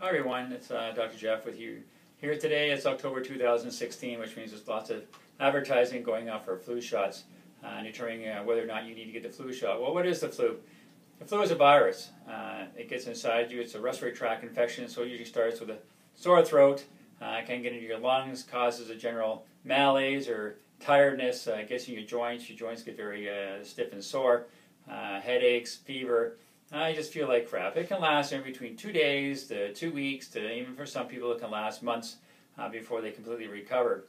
Hi everyone, it's Dr. Jeff with you here today. It's October 2016, which means there's lots of advertising going out for flu shots and determining whether or not you need to get the flu shot. Well, what is the flu? The flu is a virus. It gets inside you. It's a respiratory tract infection, so it usually starts with a sore throat. It can get into your lungs, causes a general malaise or tiredness, gets in your joints. Your joints get very stiff and sore, headaches, fever. You just feel like crap. It can last in between 2 days to 2 weeks to even for some people it can last months before they completely recover.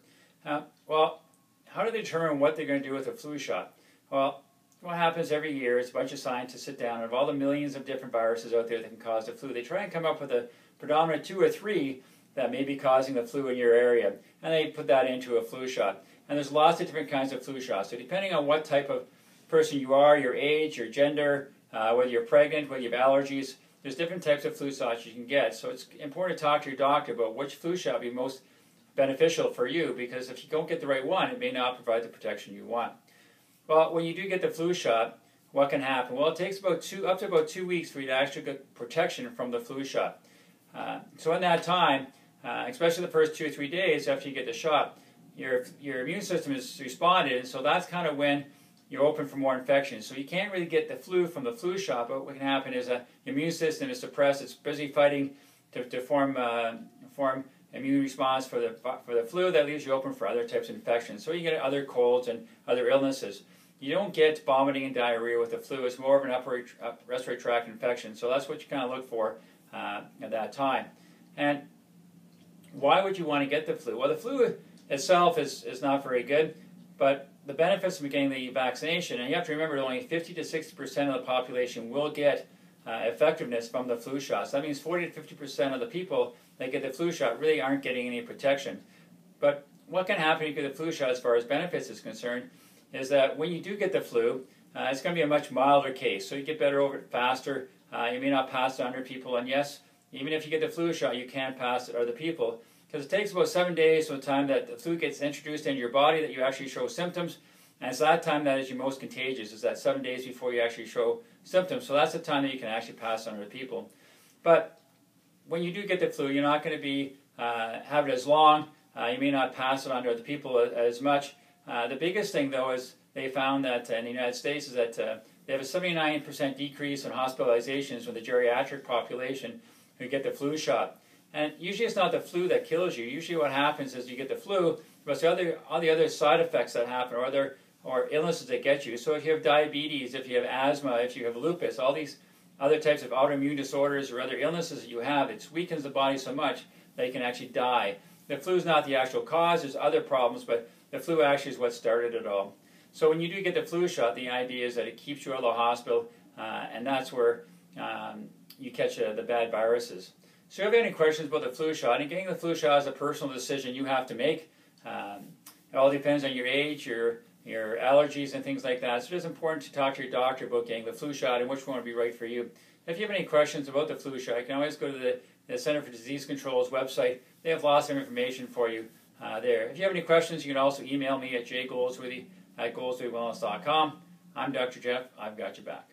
Well, how do they determine what they're going to do with a flu shot? Well, what happens every year is a bunch of scientists sit down and of all the millions of different viruses out there that can cause the flu, they try and come up with a predominant 2 or 3 that may be causing the flu in your area, and they put that into a flu shot. And there's lots of different kinds of flu shots. So depending on what type of person you are, your age, your gender, whether you're pregnant, whether you have allergies, there's different types of flu shots you can get. So it's important to talk to your doctor about which flu shot would be most beneficial for you, because if you don't get the right one, it may not provide the protection you want. Well, when you do get the flu shot, what can happen? Well, it takes up to about 2 weeks for you to actually get protection from the flu shot. So in that time, especially the first 2 or 3 days after you get the shot, your immune system has responded, and so that's kind of when you're open for more infections. So you can't really get the flu from the flu shot, but what can happen is your immune system is suppressed. It's busy fighting to form immune response for the flu that leaves you open for other types of infections. So you get other colds and other illnesses. You don't get vomiting and diarrhea with the flu. It's more of an upper respiratory tract infection. So that's what you kind of look for at that time. And why would you want to get the flu? Well, the flu itself is not very good, but the benefits of getting the vaccination, and you have to remember that only 50 to 60% of the population will get effectiveness from the flu shots. That means 40 to 50% of the people that get the flu shot really aren't getting any protection. But what can happen if you get the flu shot as far as benefits is concerned is that when you do get the flu, it's going to be a much milder case. So you get better over it faster. You may not pass it on to people. And yes, even if you get the flu shot, you can pass it to other people, because it takes about 7 days from the time that the flu gets introduced into your body that you actually show symptoms. And it's that time that is your most contagious, is that 7 days before you actually show symptoms. So that's the time that you can actually pass on to people. But when you do get the flu, you're not going to be have it as long. You may not pass it on to other people as much. The biggest thing, though, is they found that in the United States is that they have a 79% decrease in hospitalizations for the geriatric population who get the flu shot. And usually it's not the flu that kills you. Usually what happens is you get the flu, but it's all the other side effects that happen or illnesses that get you. So if you have diabetes, if you have asthma, if you have lupus, all these other types of autoimmune disorders or other illnesses that you have, it weakens the body so much that you can actually die. The flu is not the actual cause. There's other problems, but the flu actually is what started it all. So when you do get the flu shot, the idea is that it keeps you out of the hospital, and that's where you catch the bad viruses. So if you have any questions about the flu shot, and getting the flu shot is a personal decision you have to make. It all depends on your age, your allergies and things like that. So it is important to talk to your doctor about getting the flu shot and which one would be right for you. If you have any questions about the flu shot, you can always go to the Center for Disease Control's website. They have lots of information for you there. If you have any questions, you can also email me at jgoldsworthy@goldsworthywellness.com. I'm Dr. Jeff. I've got your back.